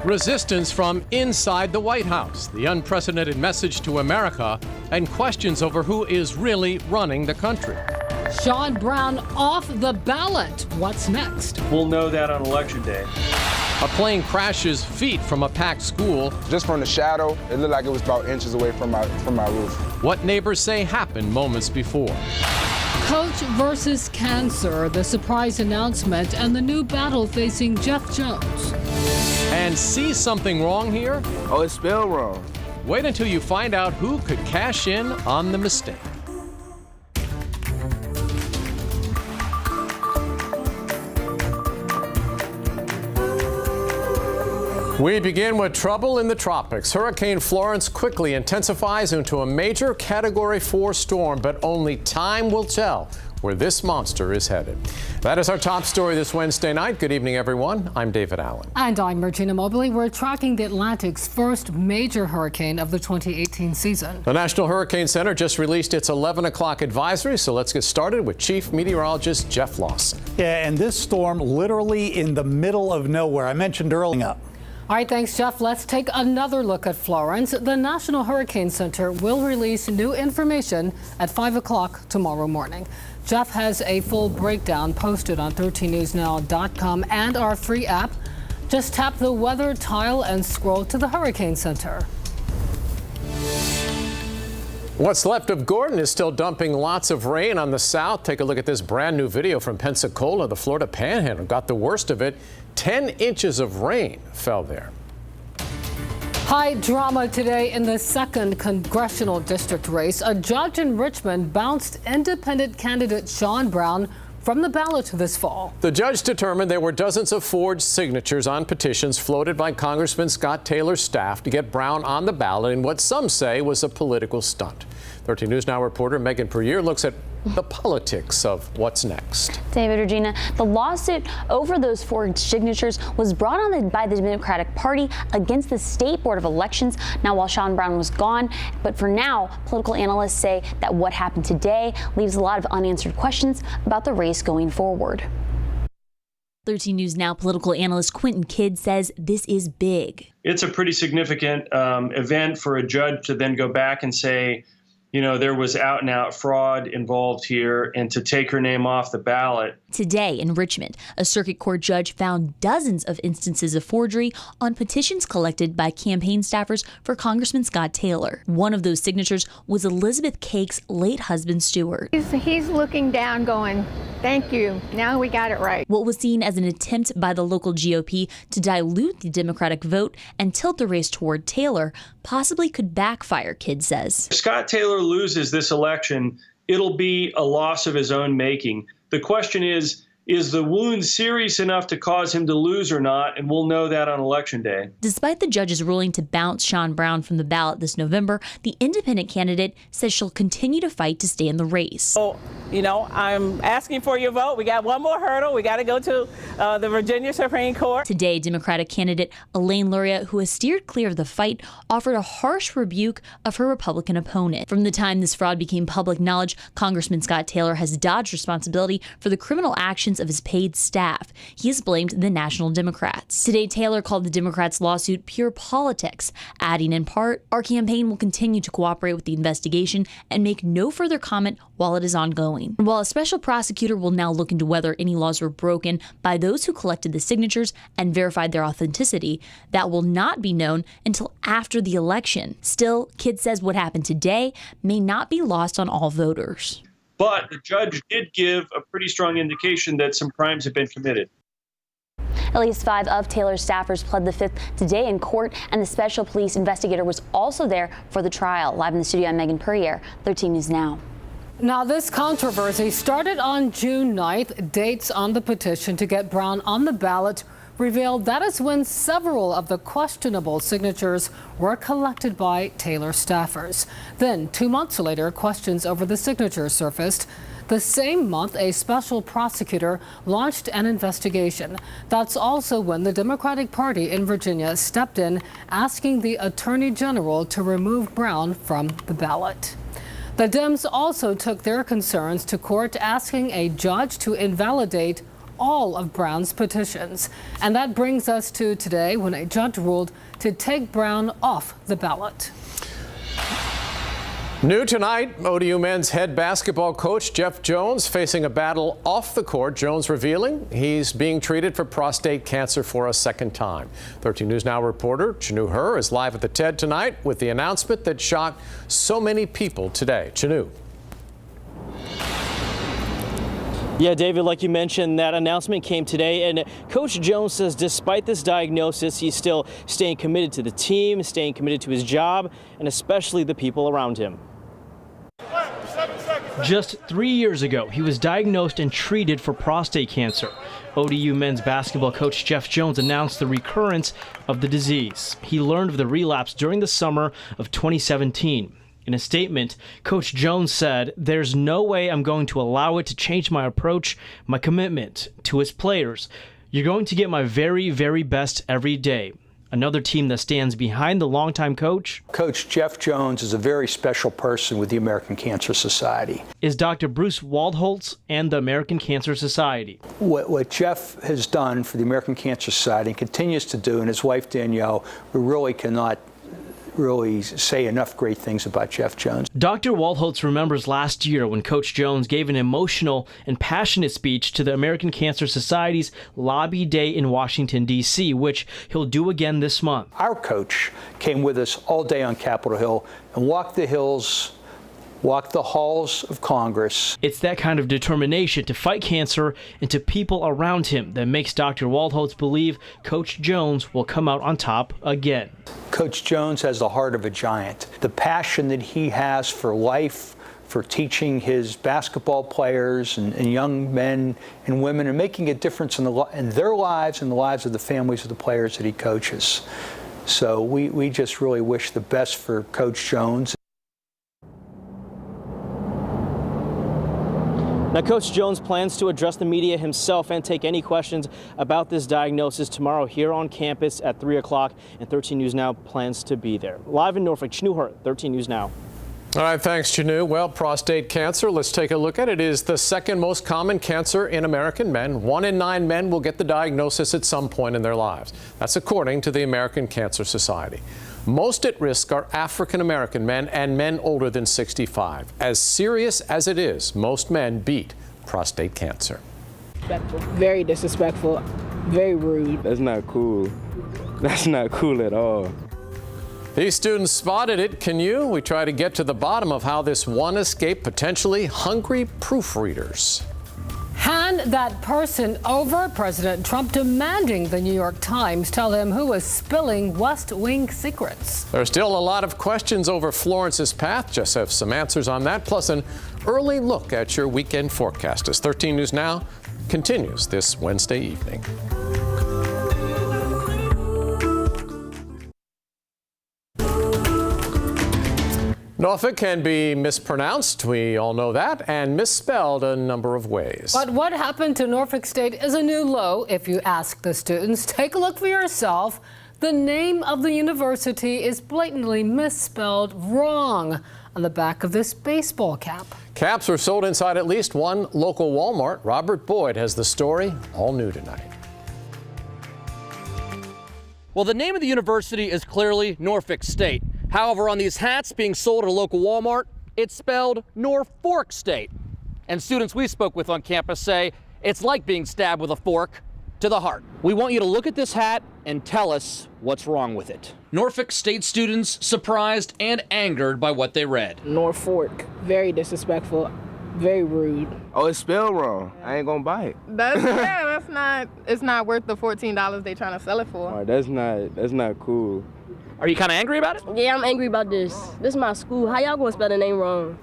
Resistance from inside the White House, the unprecedented message to America, and questions over who is really running the country. Sean Brown off the ballot. What's next? We'll know that on Election Day. A plane crashes feet from a packed school. Just from the shadow, it looked like it was about inches away from my roof. What neighbors say happened moments before. Coach versus cancer, the surprise announcement, and the new battle facing Jeff Jones. And see something wrong here? Oh, it's spelled wrong. Wait until you find out who could cash in on the mistake. We begin with trouble in the tropics. Hurricane Florence quickly intensifies into a major Category 4 storm, but only time will tell where this monster is headed. That is our top story this Wednesday night. Good evening, everyone. I'm David Allen. And I'm Repino. We're tracking the Atlantic's first major hurricane of the 2018 season. The National Hurricane Center just released its 11 o'clock advisory, so let's get started with Chief Meteorologist Jeff Lawson. Yeah, and this storm literally in the middle of nowhere. I mentioned earlier. All right, thanks, Jeff. Let's take another look at Florence. The National Hurricane Center will release new information at 5 o'clock tomorrow morning. Jeff has a full breakdown posted on 13newsnow.com and our free app. Just tap the weather tile and scroll to the Hurricane Center. What's left of Gordon is still dumping lots of rain on the south. Take a look at this brand new video from Pensacola. The Florida Panhandle got the worst of it. 10 inches of rain fell there. High drama today in the 2nd congressional district race. A judge in Richmond bounced independent candidate Sean Brown from the ballot this fall. The judge determined there were dozens of forged signatures on petitions floated by Congressman Scott Taylor's staff to get Brown on the ballot in what some say was a political stunt. 13 News Now reporter Megan Puryear looks at the politics of what's next. David, Regina, the lawsuit over those forged signatures was brought on by the Democratic Party against the State Board of Elections. Now, while Sean Brown was gone, but for now, political analysts say that what happened today leaves a lot of unanswered questions about the race going forward. 13 News Now political analyst Quentin Kidd says this is big. It's a pretty significant event for a judge to then go back and say, you know, there was out and out fraud involved here, and to take her name off the ballot. Today in Richmond, a circuit court judge found dozens of instances of forgery on petitions collected by campaign staffers for Congressman Scott Taylor. One of those signatures was Elizabeth Cake's late husband, Stuart. He's looking down going, thank you. Now we got it right. What was seen as an attempt by the local GOP to dilute the Democratic vote and tilt the race toward Taylor possibly could backfire, Kidd says. If Scott Taylor loses this election, it'll be a loss of his own making. The question is the wound serious enough to cause him to lose or not? And we'll know that on Election Day. Despite the judge's ruling to bounce Sean Brown from the ballot this November, the independent candidate says she'll continue to fight to stay in the race. So, you know, I'm asking for your vote. We got one more hurdle. We got to go to the Virginia Supreme Court. Today, Democratic candidate Elaine Luria, who has steered clear of the fight, offered a harsh rebuke of her Republican opponent. From the time this fraud became public knowledge, Congressman Scott Taylor has dodged responsibility for the criminal actions of his paid staff. He has blamed the National Democrats. Today, Taylor called the Democrats' lawsuit pure politics, adding in part, "Our campaign will continue to cooperate with the investigation and make no further comment while it is ongoing." While a special prosecutor will now look into whether any laws were broken by those who collected the signatures and verified their authenticity, that will not be known until after the election. Still, Kidd says what happened today may not be lost on all voters. But the judge did give a pretty strong indication that some crimes have been committed. At least 5 of Taylor's staffers pled the 5th today in court, and the special police investigator was also there for the trial. Live in the studio, I'm Megan Puryear, 13 News Now. Now, this controversy started on June 9th. Dates on the petition to get Brown on the ballot revealed that is when several of the questionable signatures were collected by Taylor staffers. Then, 2 months later, questions over the signatures surfaced. The same month, a special prosecutor launched an investigation. That's also when the Democratic Party in Virginia stepped in, asking the Attorney General to remove Brown from the ballot. The Dems also took their concerns to court, asking a judge to invalidate all of Brown's petitions. And that brings us to today, when a judge ruled to take Brown off the ballot. New tonight, ODU men's head basketball coach Jeff Jones facing a battle off the court. Jones revealing he's being treated for prostate cancer for a second time. 13 News Now reporter Chanu Hur is live at the TED tonight with the announcement that shocked so many people today. Chanu. Yeah, David, like you mentioned, that announcement came today, and Coach Jones says despite this diagnosis, he's still staying committed to the team, staying committed to his job, and especially the people around him. Just 3 years ago, he was diagnosed and treated for prostate cancer. ODU men's basketball coach Jeff Jones announced the recurrence of the disease. He learned of the relapse during the summer of 2017. In a statement, Coach Jones said, "There's no way I'm going to allow it to change my approach, my commitment to his players. You're going to get my very, very best every day." Another team that stands behind the longtime coach, Coach Jeff Jones, is a very special person with the American Cancer Society. Is Dr. Bruce Waldholtz and the American Cancer Society. What Jeff has done for the American Cancer Society and continues to do, and his wife Danielle, we really cannot say enough great things about Jeff Jones. Dr. Waldholtz remembers last year when Coach Jones gave an emotional and passionate speech to the American Cancer Society's Lobby Day in Washington, D.C., which he'll do again this month. Our coach came with us all day on Capitol Hill and walked the hills, walked the halls of Congress. It's that kind of determination to fight cancer and to people around him that makes Dr. Waldholtz believe Coach Jones will come out on top again. Coach Jones has the heart of a giant. The passion that he has for life, for teaching his basketball players and young men and women and making a difference in their lives and the lives of the families of the players that he coaches. So we just really wish the best for Coach Jones. Now, Coach Jones plans to address the media himself and take any questions about this diagnosis tomorrow here on campus at 3 o'clock, and 13 News Now plans to be there. Live in Norfolk, Chanu Hur, 13 News Now. All right, thanks, Chanu. Well, prostate cancer, let's take a look at it, is the second most common cancer in American men. 1 in 9 men will get the diagnosis at some point in their lives. That's according to the American Cancer Society. Most at risk are African American men and men older than 65. As serious as it is, most men beat prostate cancer. Very disrespectful, very rude. That's not cool. That's not cool at all. These students spotted it. Can you? We try to get to the bottom of how this one escaped potentially hungry proofreaders. Hand that person over. President Trump demanding the New York Times tell him who is spilling West Wing secrets. There's still a lot of questions over Florence's path. Just have some answers on that, plus an early look at your weekend forecast as 13 News Now continues this Wednesday evening. Norfolk can be mispronounced, we all know that, and misspelled a number of ways. But what happened to Norfolk State is a new low, if you ask the students. Take a look for yourself. The name of the university is blatantly misspelled wrong on the back of this baseball cap. Caps were sold inside at least one local Walmart. Robert Boyd has the story, all new tonight. Well, the name of the university is clearly Norfolk State. However, on these hats being sold at a local Walmart, it's spelled Norfolk State. And students we spoke with on campus say it's like being stabbed with a fork to the heart. We want you to look at this hat and tell us what's wrong with it. Norfolk State students surprised and angered by what they read. Norfolk, very disrespectful, very rude. Oh, it's spelled wrong. I ain't gonna buy it. It's not worth the $14 they trying to sell it for. Oh, that's not cool. Are you kind of angry about it? Yeah, I'm angry about this. This is my school. How y'all gonna spell the name wrong?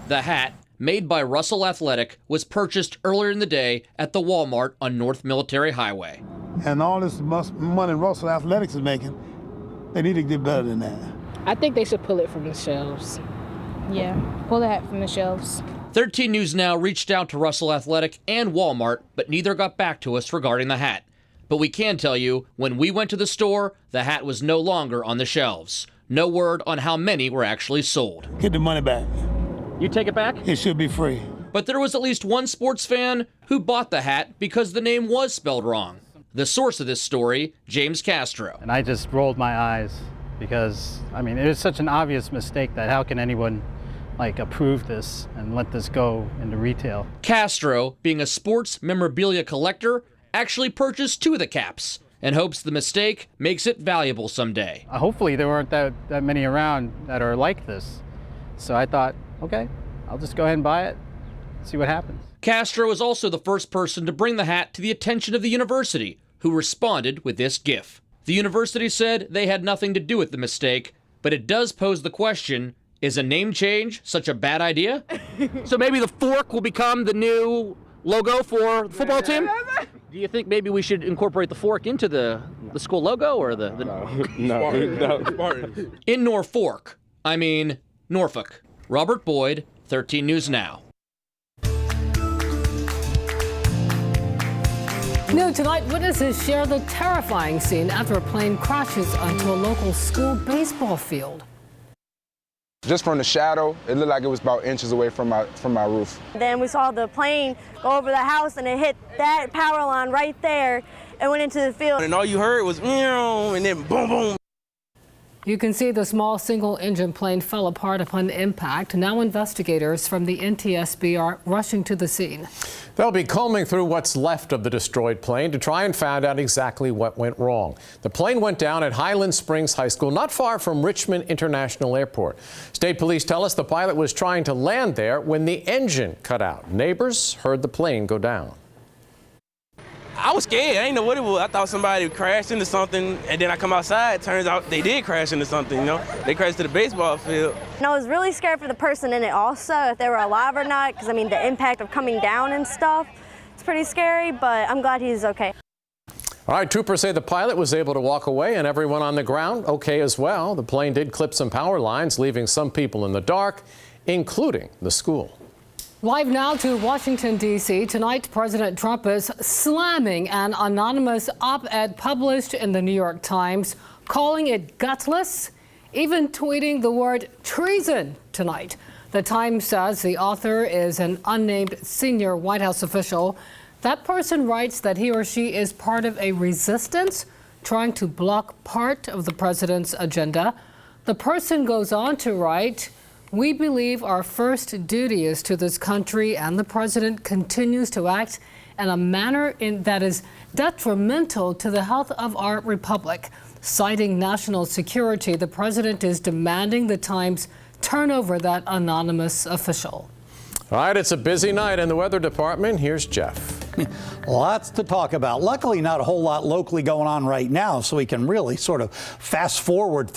The hat, made by Russell Athletic, was purchased earlier in the day at the Walmart on North Military Highway. And all this money Russell Athletics is making, they need to get better than that. I think they should pull it from the shelves. Yeah, pull the hat from the shelves. 13 News Now reached out to Russell Athletic and Walmart, but neither got back to us regarding the hat. But we can tell you, when we went to the store, the hat was no longer on the shelves. No word on how many were actually sold. Get the money back. You take it back? It should be free. But there was at least one sports fan who bought the hat because the name was spelled wrong. The source of this story, James Castro. And I just rolled my eyes because, I mean, it was such an obvious mistake that how can anyone approve this and let this go into retail? Castro, being a sports memorabilia collector, actually purchased 2 of the caps and hopes the mistake makes it valuable someday. Hopefully there weren't that many around that are like this. So I thought, okay, I'll just go ahead and buy it, see what happens. Castro was also the first person to bring the hat to the attention of the university, who responded with this gif. The university said they had nothing to do with the mistake, but it does pose the question, is a name change such a bad idea? So maybe the fork will become the new logo for the football team? Do you think maybe we should incorporate the fork into the school logo or the No. In Norfolk, I mean Norfolk. Robert Boyd, 13 News Now. New tonight, witnesses share the terrifying scene after a plane crashes onto a local school baseball field. Just from the shadow, it looked like it was about inches away from my roof. Then we saw the plane go over the house and it hit that power line right there and went into the field. And all you heard was, and then boom, boom. You can see the small single-engine plane fell apart upon impact. Now investigators from the NTSB are rushing to the scene. They'll be combing through what's left of the destroyed plane to try and find out exactly what went wrong. The plane went down at Highland Springs High School, not far from Richmond International Airport. State police tell us the pilot was trying to land there when the engine cut out. Neighbors heard the plane go down. I was scared. I didn't know what it was. I thought somebody crashed into something, and then I come outside. Turns out they did crash into something, They crashed to the baseball field. And I was really scared for the person in it also, if they were alive or not, because, I mean, the impact of coming down and stuff, it's pretty scary, but I'm glad he's okay. All right, troopers say the pilot was able to walk away and everyone on the ground okay as well. The plane did clip some power lines, leaving some people in the dark, including the school. Live now to Washington, D.C. Tonight, President Trump is slamming an anonymous op-ed published in the New York Times, calling it gutless, even tweeting the word treason tonight. The Times says the author is an unnamed senior White House official. That person writes that he or she is part of a resistance trying to block part of the president's agenda. The person goes on to write, "We believe our first duty is to this country, and the president continues to act in a manner that is detrimental to the health of our republic." Citing national security, the president is demanding the Times turn over that anonymous official. All right, it's a busy night in the weather department. Here's Jeff. Lots to talk about. Luckily, not a whole lot locally going on right now, so we can really sort of fast forward